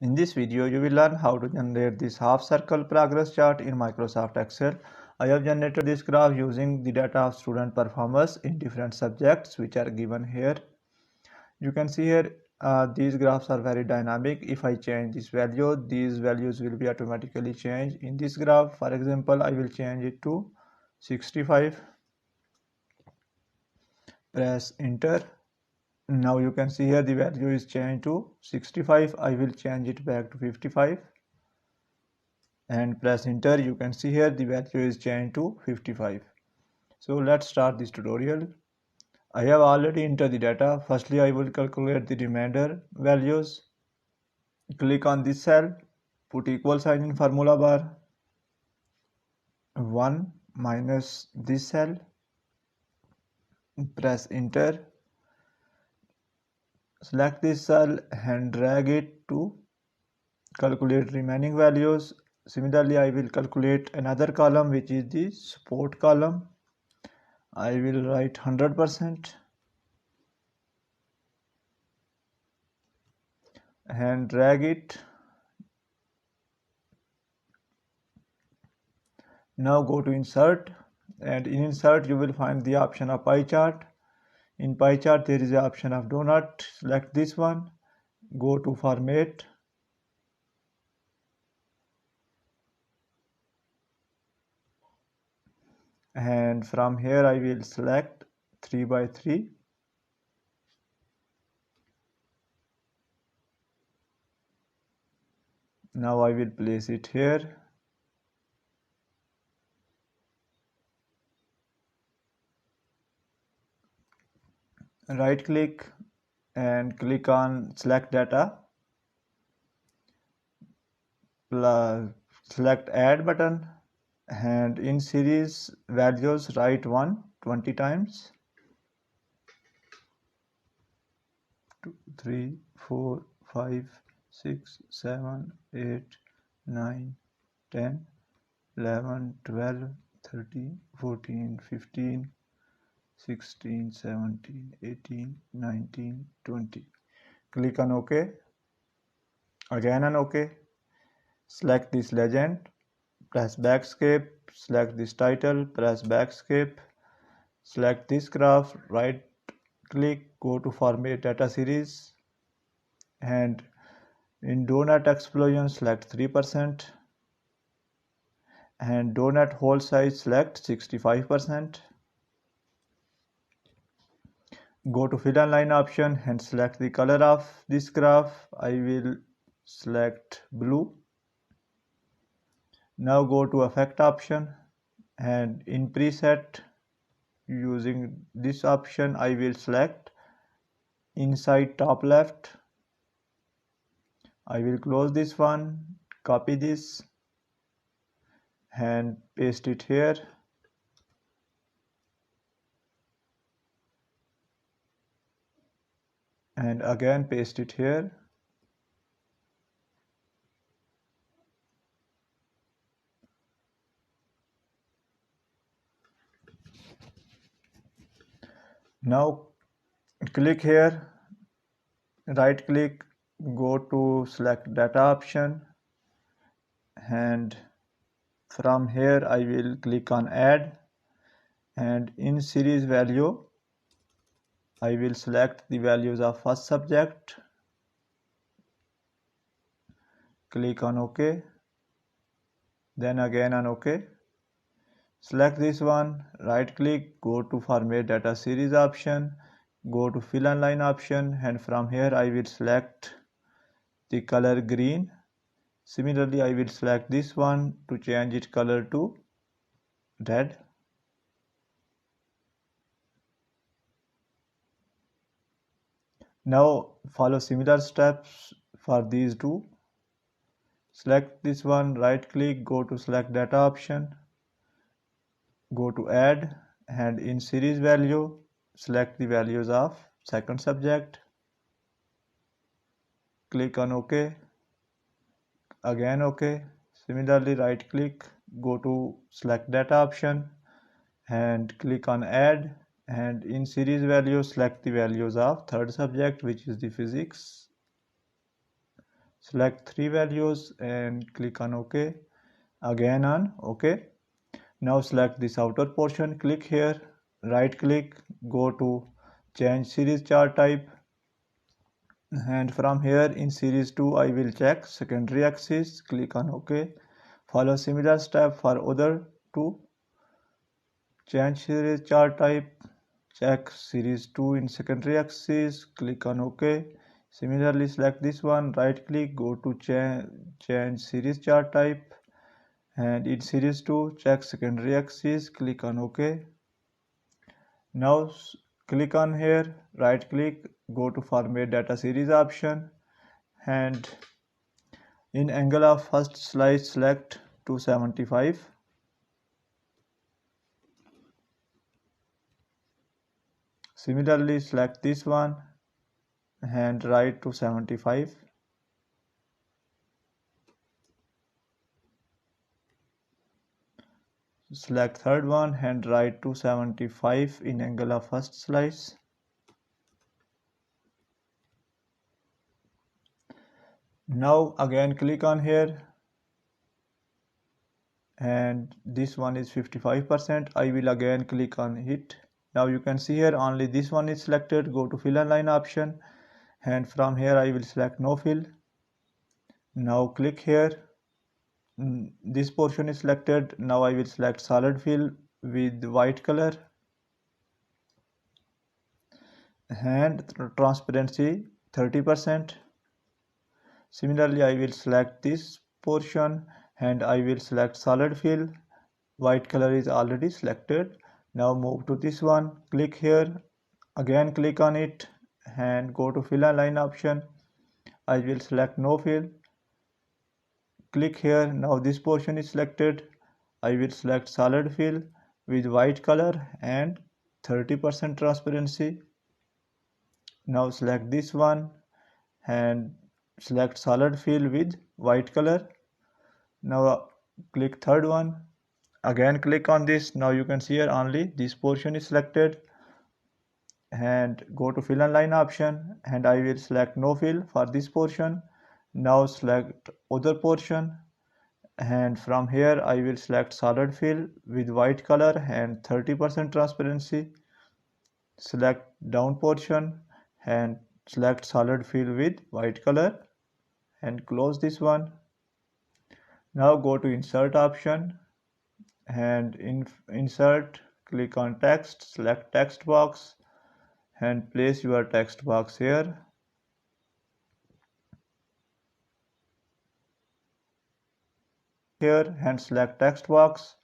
In this video, you will learn how to generate this half circle progress chart in Microsoft Excel. I have generated this graph using the data of student performance in different subjects which are given here. You can see here these graphs are very dynamic. If I change this value, these values will be automatically changed in this graph. For example, I will change it to 65. Press enter. Now you can see here the value is changed to 65. I will change it back to 55 and press enter. You can see here the value is changed to 55. So let's start this tutorial. I have already entered the data. Firstly, I will calculate the remainder values. Click on this cell, put equal sign in formula bar, 1 minus this cell, press enter. Select this cell and drag it to calculate remaining values. Similarly, I will calculate another column which is the support column. I will write 100% and drag it. Now go to insert, and in insert you will find the option of pie chart. In pie chart there is the option of donut. Select this one, go to format, and from here I will select 3 by 3. Now I will place it here. Right click and click on select data. Select add button, and in series values write 1 20 times. 2, 3, 4, 5, 6, 7, 8, 9, 10, 11, 12, 13, 14, 15, 16, 17, 18, 19, 20. Click on OK. Again on OK. Select this legend, press backscape, select this title, press backscape, select this graph, right click, go to format data series, and in donut explosion select 3% and donut hole size select 65%. Go to fill and line option and select the color of this graph. I will select blue. Now go to effect option, and in preset using this option I will select inside top left. I will close this one, copy this and paste it here. And again paste it here. Now click here, right click, go to select data option, and from here I will click on add, and in series value I will select the values of first subject. Click on OK, then again on OK. Select this one, right click, go to format data series option, go to fill and line option, and from here I will select the color green. Similarly, I will select this one to change its color to red. Now follow similar steps for these two. Select this one, right click, go to select data option, go to add, and in series value select the values of second subject. Click on OK, again OK. Similarly, right click, go to select data option and click on add, and in series value select the values of third subject which is the physics. Select three values and click on OK. Again on OK. Now select this outer portion, click here, right click, go to change series chart type, and from here in series 2 I will check secondary axis, click on OK. Follow similar step for other two. Change series chart type, check series 2 in secondary axis, click on OK. Similarly select this one, right click, go to change series chart type, and in series 2 check secondary axis, click on OK. Now click on here, right click, go to format data series option, and in angle of first slice select 275. Similarly select this one and right to 75. Select third one and right to 75 in angle of first slice. Now again click on here, and this one is 55%. I will again click on it. Now you can see here only this one is selected. Go to fill and line option, and from here I will select no fill. Now click here. This portion is selected. Now I will select solid fill with white color and transparency 30%. Similarly I will select this portion and I will select solid fill. White color is already selected. Now move to this one, click here, again click on it and go to fill and line option. I will select no fill. Click here. Now this portion is selected. I will select solid fill with white color and 30% transparency. Now select this one and select solid fill with white color. Now click third one, again click on this. Now you can see here only this portion is selected, and go to fill and line option and I will select no fill for this portion. Now select other portion, and from here I will select solid fill with white color and 30% transparency. Select down portion and select solid fill with white color and close this one. Now go to insert option and in insert click on text, select text box and place your text box here. Here and select text box.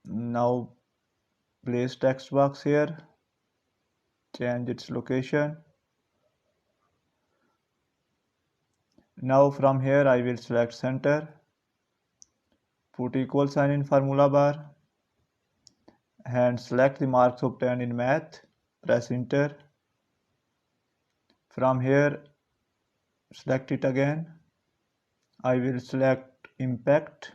Now place text box here, change its location. Now from here I will select center, put equal sign in formula bar and select the marks obtained in math, press enter. From here select it again. I will select impact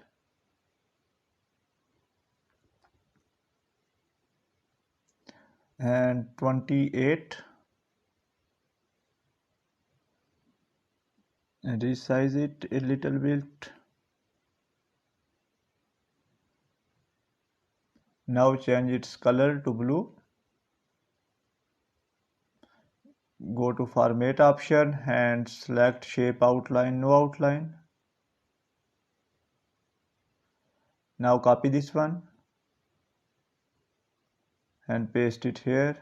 and 28 and resize it a little bit. Now change its color to blue. Go to format option and select shape outline, no outline. Now copy this one and paste it here,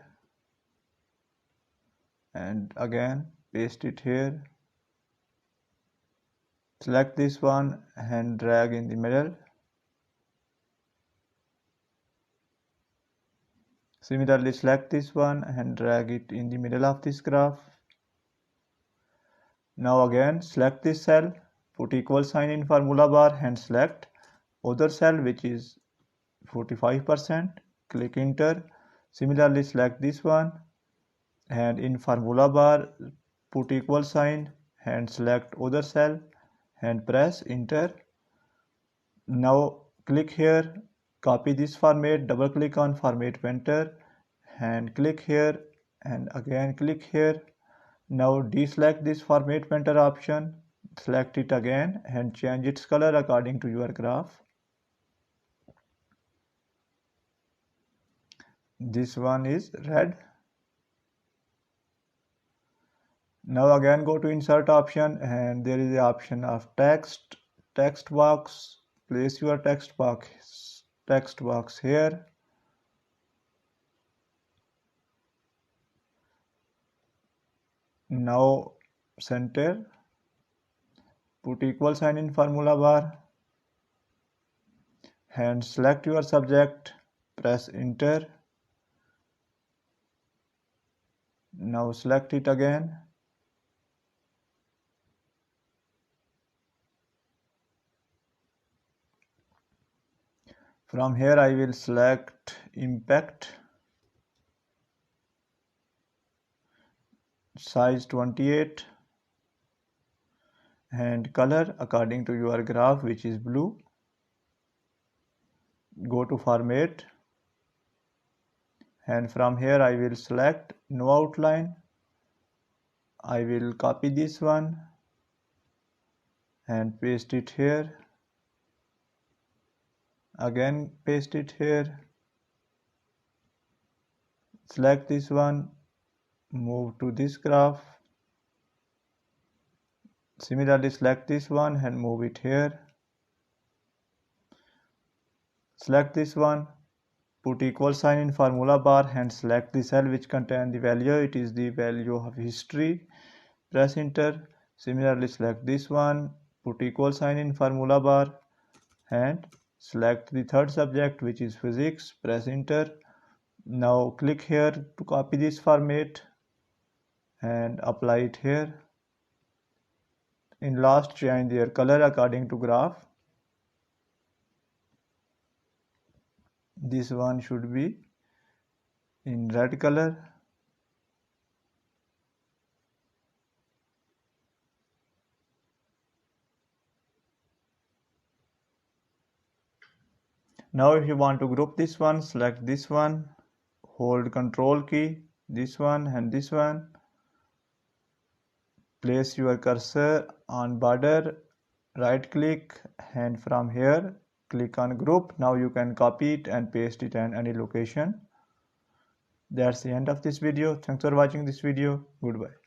and again paste it here. Select this one and drag in the middle. Similarly select this one and drag it in the middle of this graph. Now again select this cell, put equal sign in formula bar and select other cell which is 45%, click enter. Similarly select this one and in formula bar put equal sign and select other cell and press enter. Now click here, copy this format, double click on format painter and click here and again click here. Now deselect this format painter option, select it again and change its color according to your graph. This one is red. Now again go to insert option and there is the option of text box. Place your text box here. Now center, put equal sign in formula bar and select your subject, press enter. Now select it again. From here I will select impact, size 28 and color according to your graph, which is blue. Go to format and from here I will select no outline. I will copy this one and paste it here. Again paste it here. Select this one, move to this graph. Similarly select this one and move it here. Select this one, put equal sign in formula bar and select the cell which contains the value. It is the value of history. Press enter. Similarly select this one, put equal sign in formula bar and select the third subject, which is physics. Press enter. Now click here to copy this format and apply it here. In last, change their color according to graph. This one should be in red color. Now if you want to group this one, select this one, hold Control key, this one and this one. Place your cursor on border, right click and from here click on group. Now you can copy it and paste it in any location. That's the end of this video. Thanks for watching this video. Goodbye.